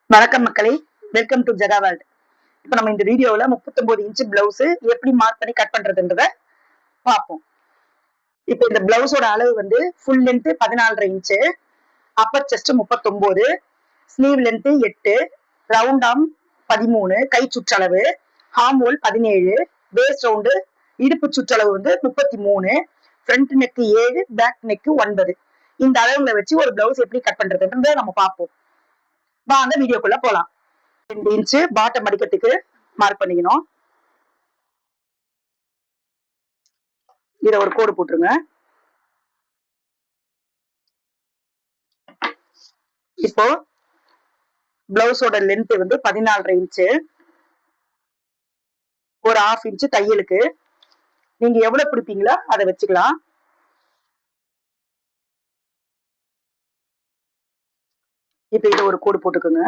வணக்கம் மக்களே, welcome to Jega world. இப்ப நம்ம இந்த வீடியோல 39 இன்ச் பிளவுஸ் எப்படி மார்க் பண்ணி கட் பண்றதுன்றத பார்ப்போம். இப்ப இந்த பிளவுஸோட அளவு வந்து full length 14.5 inch, Appar chest 39, sleeve length 8, round arm 13, கை சுற்றளவு, ஹார்ம் ஹோல் 17, பேஸ் ரவுண்டு இடுப்பு சுற்றளவு வந்து 33, ஃப்ரண்ட் நெக் 7, பேக் நெக் 9. இந்த அளவுகளை வச்சு ஒரு பிளவுஸ் எப்படி கட் பண்றதுன்றத நம்ம பார்ப்போம். வாங்க வீடியோக்குள்ள போலாம். 2 இன்ச்சு பாட்டம் அடிக்கிறதுக்கு மார்க் பண்ணிக்கணும். இத ஒரு கோடு போட்டுருங்க. இப்போ பிளவுஸோட லென்த் வந்து 14.5 இன்ச்சு, ஒரு 1/2 இன்ச்சு தையலுக்கு. நீங்க எவ்வளவு பிடிப்பீங்களோ அதை வச்சுக்கலாம். இப்ப இது ஒரு கோடு போட்டுக்கோங்க.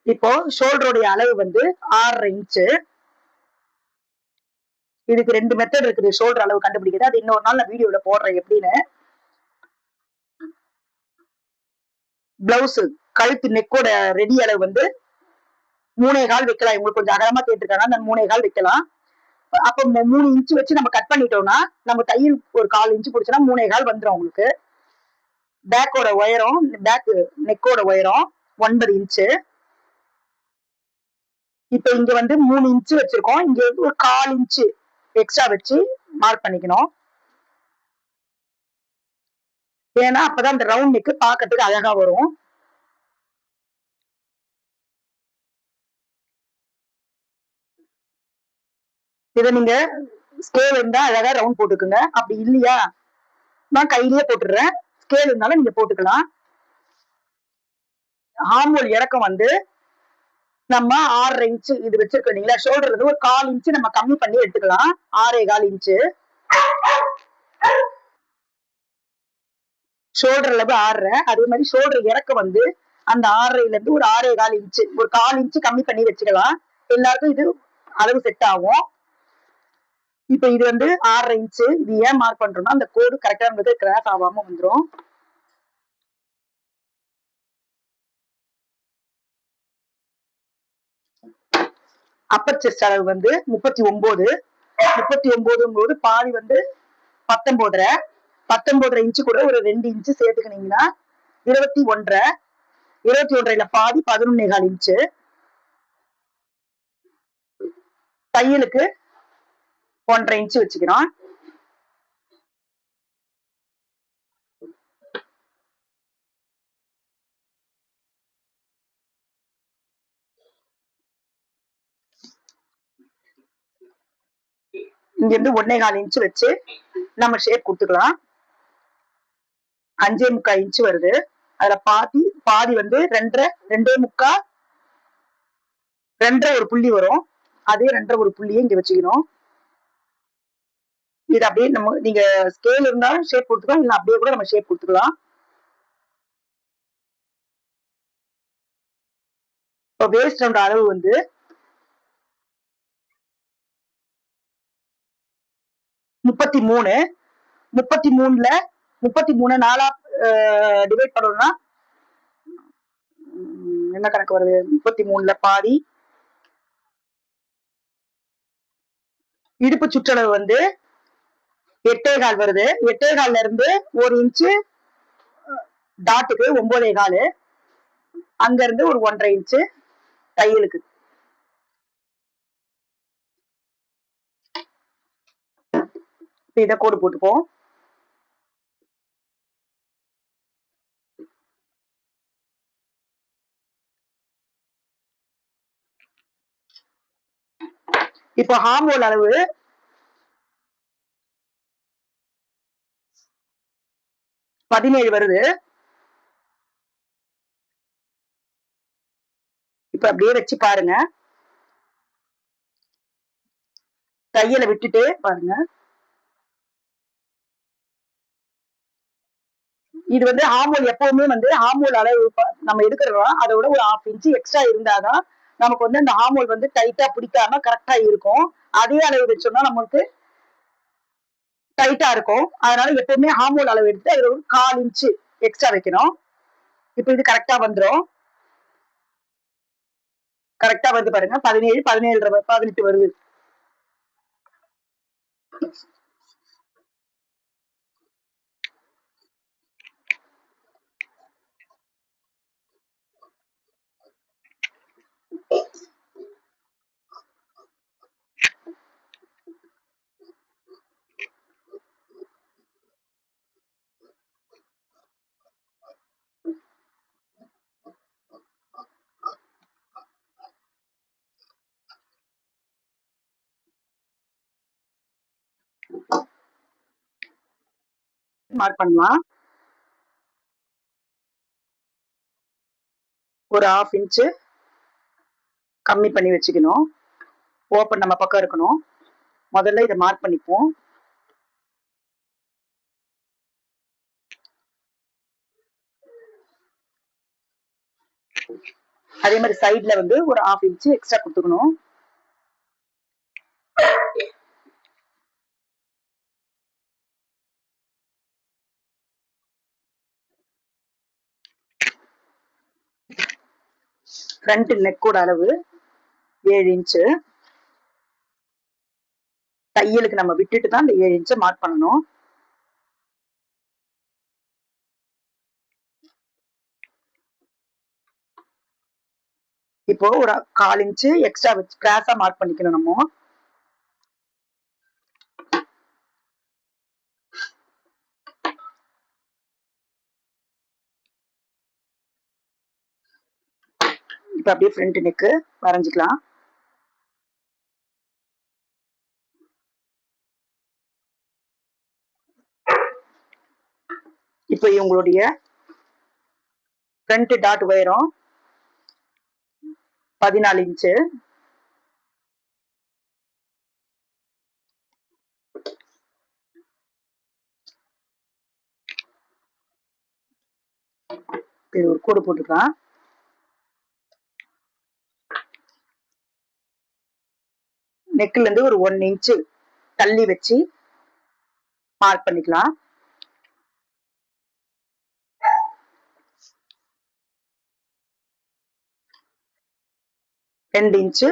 இப்போ ஷோல்டருடைய அளவு வந்து 6.5 இன்ச்சு. இதுக்கு 2 மெத்தட் இருக்குது ஷோல்டர் அளவு கண்டுபிடிக்கிறது. அது இன்னொரு நாள் நான் வீடியோல போடுறேன் எப்படின்னு. பிளவுஸ் கழுத்து நெக்கோட ரெடி அளவு வந்து 3.25 வைக்கலாம். உங்களுக்கு கொஞ்சம் அகலமா கேட்டிருக்காங்க, அந்த 3.25 வைக்கலாம். அப்ப 3 இன்ச்சு வச்சு நம்ம கட் பண்ணிட்டோம்னா நம்ம தையல் ஒரு 1/4 இன்ச்சு பிடிச்சோம்னா 3.25 வந்துடும் உங்களுக்கு. பேக்கோட உயரம், பேக் நெக்கோட உயரம் 9 இன்ச்சு. இப்ப இங்க வந்து 3 இன்ச்சு வச்சிருக்கோம். இங்க வந்து ஒரு 1/4 இன்ச்சு எக்ஸ்ட்ரா வச்சு மார்க் பண்ணிக்கணும். ஏன்னா அப்பதான் அந்த ரவுண்ட் நெக் பாக்கிறதுக்கு அழகா வரும். இதை நீங்க ஸ்கேல் இருந்தா அழகா ரவுண்ட் போட்டுக்குங்க. அப்படி இல்லையா நான் கையிலேயே போட்டுடுறேன். ஸ்கேல் இருந்தாலும் நீங்க போட்டுக்கலாம். ஹார்மோல் இறக்கம் வந்து நம்ம 6.5 இன்ச்சு இது வச்சிருக்கோம் இல்லைங்களா, ஷோல்டர்ல இருந்து ஒரு 1/4 இன்ச்சு நம்ம கம்மி பண்ணி எடுத்துக்கலாம். 6.25 இன்ச்சு ஷோல்டர் அளவு 6. அதே மாதிரி ஷோல்டர் இறக்கம் வந்து அந்த 6.5ல இருந்து ஒரு 6.25 இன்ச்சு, ஒரு 1/4 இன்ச்சு கம்மி பண்ணி வச்சுக்கலாம். எல்லாருக்கும் இது அளவு செட் ஆகும். இப்ப இது வந்து 6.5 இன்ச்சு. இது ஏன் மார்க் பண்றோம்னா அந்த கோடு கரெக்டா இருந்தது கிராஸ் ஆகாம வந்துடும். அப்பர் செஸ்ட் அளவு வந்து 39. 39 பாதி வந்து 19.5. 19.5 இன்ச்சு கூட ஒரு 2 இன்ச்சு சேர்த்துக்கினீங்கன்னா 21.5. 21.5ல பாதி 11.25 இன்ச்சு. தையலுக்கு 1.5 இன்ச்சு வச்சுக்கிறோம். இங்க இருந்து 1.25 இன்ச்சு வச்சு நம்ம ஷேப் கொடுத்துக்கலாம். 5.25 இன்ச்சு வருது. அதுல பாதி வந்து 2.5, 2.25, 2.5 ஒரு புள்ளி வரும். அதே 2.5 ஒரு புள்ளியை இங்க வச்சுக்கணும். இது அப்படியே நீங்க ஸ்கேல் இருந்தாலும் ஷேப் கொடுத்துக்கலாம், இல்ல அப்படியே கூட நம்ம ஷேப் கொடுத்துக்கலாம். இப்போ வேஸ்ட் ரவுண்ட் அளவு வந்து 33. 33ல 33 4 டிவைட் பண்ணணும்னா என்ன கணக்கு வருது? 33ல பாதி. இடுப்பு சுற்றளவு வந்து 8.25 வருது. 8.25ல இருந்து 1 இன்ச்சு டாட்டுக்கு 9.25. அங்க இருந்து ஒரு 1.5 இன்ச்சு தையலுக்கு. இத கோடு போட்டுப்போம். இப்போ ஹார்மோல் அளவு 17 வருது. இப்ப அப்படியே வச்சு பாருங்க. தையலை விட்டுட்டு பாருங்க. இது வந்து ஹார்மோல் எப்பவுமே வந்து ஹார்மோல் அளவு நம்ம எடுக்கிறோம், அதை விட ஒரு 1/2 இன்ச்சு எக்ஸ்ட்ரா இருந்தாதான் நமக்கு வந்து அந்த ஹார்மோல் வந்து டைட்டா பிடிக்காம கரெக்டா இருக்கும். அதே அளவு வச்சோம்னா நமக்கு டைட்டா இருக்கும். அதனால எப்பவுமே ஹார்மோல் அளவு எடுத்து அதுல ஒரு 1/4 இன்ச்சு எக்ஸ்ட்ரா வைக்கணும். இப்ப இது கரெக்டா வந்துரும். கரெக்டா வந்து பாருங்க 17, 17 18 வருது. மார்க் பண்ணலாம். ஒரு 1/2 இன்ச்சு கம்மி பண்ணி வச்சுக்கணும். ஓப்பன் நம்ம பக்கம் இருக்கணும். முதல்ல இதை மார்க் பண்ணிப்போம். அதே மாதிரி சைட்ல வந்து ஒரு 1/2 இன்ச்சு எக்ஸ்ட்ரா கொடுத்துக்கணும். ஃப்ரண்ட் நெக்கோட அளவு 7 இன்ச்சு. தையலுக்கு நம்ம விட்டுட்டு தான் இந்த 7 இன்ச்சை மார்க் பண்ணணும். இப்போ ஒரு 1/4 இன்ச்சு எக்ஸ்ட்ரா வச்சு கிராஸா மார்க் பண்ணிக்கணும் நம்ம. இப்ப அப்படியே ஃப்ரண்ட் நெக்கு வரைஞ்சிக்கலாம். இப்ப இவங்களுடைய ஃப்ரண்ட் டாட் உயரம் 14 இன்ச்சு. இது ஒரு கோடு போட்டுக்கலாம். நெக்ல இருந்து ஒரு 1 இன்ச்சு தள்ளி வச்சு மார்க் பண்ணிக்கலாம். ரெண்டு இன்ச்சு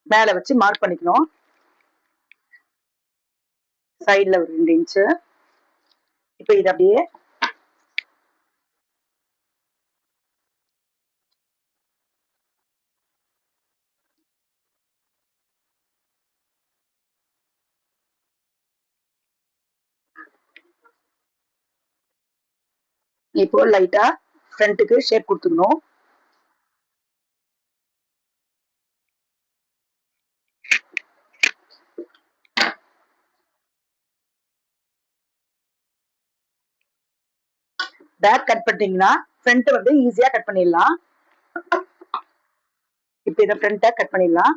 மேல வச்சு மார்க் பண்ணிக்கணும். சைட்ல ஒரு 2 இன்ச்சு. இப்ப இது அப்படியே இப்போ லைட்டா ஃப்ரண்ட்டுக்கு ஷேப் கொடுத்துக்கணும். பேக் கட் பண்ணிட்டீங்கன்னா ஃப்ரண்ட் வந்து ஈஸியா கட் பண்ணிடலாம். இப்ப இதை ஃப்ரண்ட்டை கட் பண்ணிடலாம்.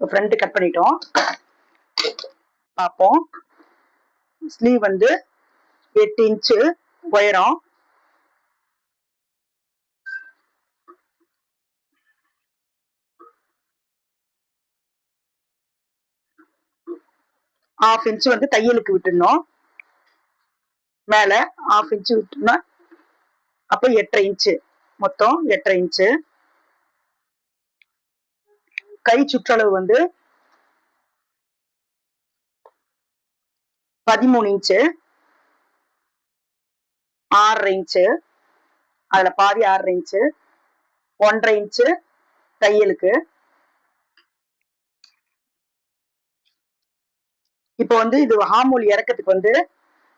ஃப்ரண்ட் கட் பண்ணிட்டோம். பார்ப்போம். ஸ்லீவ் வந்து 8 இன்ச்சு உயரம். ½ இன்ச்சு வந்து தையலுக்கு விட்டுடணும். மேல ½ இன்ச்சு விட்டுனா அப்ப 8.5 இன்ச்சு. மொத்தம் 8.5 இன்ச்சு. கை சுற்றளவு வந்து 13 இன்ச்சு. 6.5 இன்ச்சு. அதுல பாதி 6.5 இன்ச்சு. 1.5 இன்ச்சு தையலுக்கு. இப்ப வந்து இது ஹார்மோல் இறக்கத்துக்கு வந்து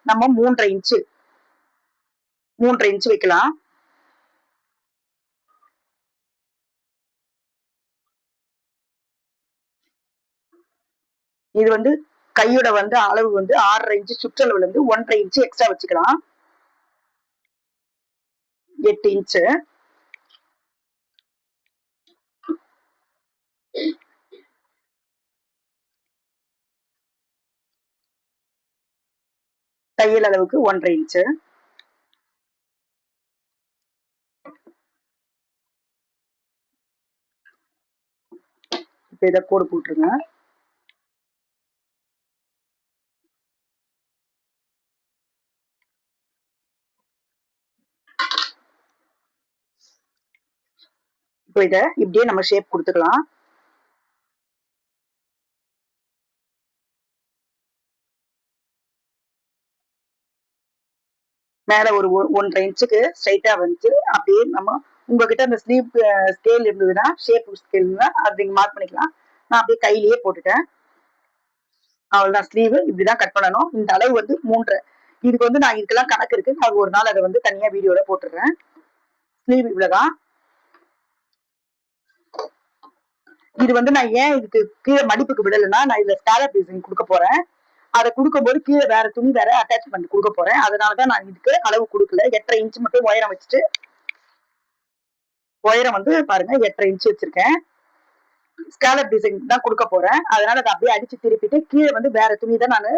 நம்ம 3.5 இன்ச்சு 3.5 இன்ச்சு வைக்கலாம். இது வந்து கையோட வந்து அளவு வந்து 6.5 இன்ச்சு, சுற்றளவுல இருந்து 1.5 இன்ச்சு எக்ஸ்ட்ரா வச்சுக்கலாம். 8 இன்ச்சு. தையல் அளவுக்கு 1.5 இன்ச்சு. இப்ப இதை கோடு போட்டுருங்க. இப்போ இதை இப்படியே நம்ம ஷேப் கொடுத்துக்கலாம். மேல ஒரு 1.5 இன்ச்சுக்கு ஸ்ட்ரைட்டா வந்து அப்படியே நம்ம உங்ககிட்ட அந்த ஸ்லீவ் ஸ்கேல் இருந்ததுன்னா, ஷேப் ஸ்கேல் அது நீங்க மார்க் பண்ணிக்கலாம். நான் அப்படியே கையிலேயே போட்டுட்டேன். அவ்வளவுதான். ஸ்லீவ் இப்படிதான் கட் பண்ணணும். இந்த அளவு வந்து 3.5. இதுக்கு வந்து நான் இதுக்கெல்லாம் கணக்கு இருக்கு. நான் ஒரு நாள் அதை வந்து தனியா வீடியோல போட்டுடுறேன். ஸ்லீவ் இவ்வளவுதான். இது வந்து நான் ஏன் இதுக்கு கீழே மடிப்புக்கு விடலைன்னா, நான் இதுல ஸ்காலப் டிசைன் கொடுக்க போறேன். அதை கொடுக்கும்போது கீழே வேற துணி வேற அட்டாச் பண்ணி கொடுக்க போறேன். அதனாலதான் நான் இதுக்கு அளவு கொடுக்கல. 8.5 இன்ச்சு மட்டும் உயரம் வச்சுட்டு, உயரம் வந்து பாருங்க 8.5 இன்ச்சு வச்சிருக்கேன். ஸ்காலப் டிசைன் தான் கொடுக்க போறேன். அதனால அதை அப்படியே அடிச்சு திருப்பிட்டு கீழே வந்து வேற துணி தான் நான்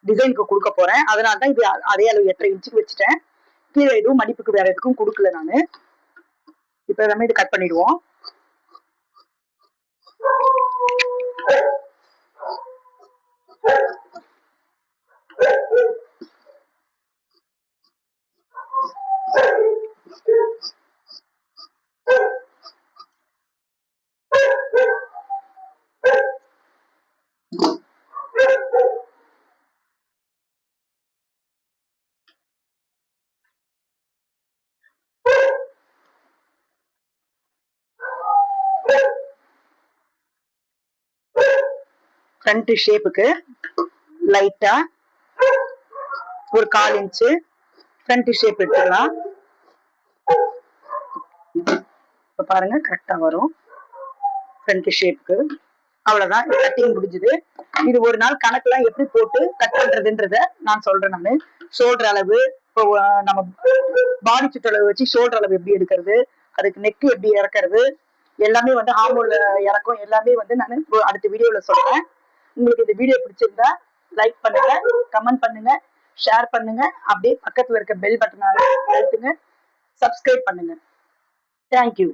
டிசைனுக்கு கொடுக்க போறேன். அதனாலதான் இது அதே அளவு 8.5 இன்ச்சுக்கு வச்சுட்டேன். கீழே எதுவும் மடிப்புக்கு வேற எதுக்கும் கொடுக்கல நானு. இப்ப எல்லாமே இது கட் பண்ணிடுவோம். ஃப்ரண்ட் ஷேப்புக்கு லைட்டா ஒரு 1/4 இன்ச்சு ஃப்ரண்ட் ஷேப் எடுத்துக்கலாம். இப்ப பாருங்க கரெக்டா வரும் ஃப்ரண்ட் ஷேப்புக்கு. அவ்வளவுதான், கட்டிங் முடிஞ்சது. இது ஒரு நாள் கணக்கெல்லாம் எப்படி போட்டு கட் பண்றதுன்றத நான் சொல்றேன். நானு ஷோல்டர் அளவு, இப்போ நம்ம பாடி சுற்றளவு வச்சு ஷோல்டர் அளவு எப்படி எடுக்கிறது, அதுக்கு நெக் எப்படி இறக்குறது, எல்லாமே வந்து ஹார்மோன்ல இறக்கும். எல்லாமே வந்து நான் அடுத்த வீடியோல சொல்றேன். உங்களுக்கு இந்த வீடியோ பிடிச்சிருந்தா லைக் பண்ணுங்க, கமெண்ட் பண்ணுங்க, ஷேர் பண்ணுங்க. அப்படியே பக்கத்துல இருக்க பெல் பட்டனை அழுத்துங்க, சப்ஸ்கிரைப் பண்ணுங்க. தேங்க்யூ.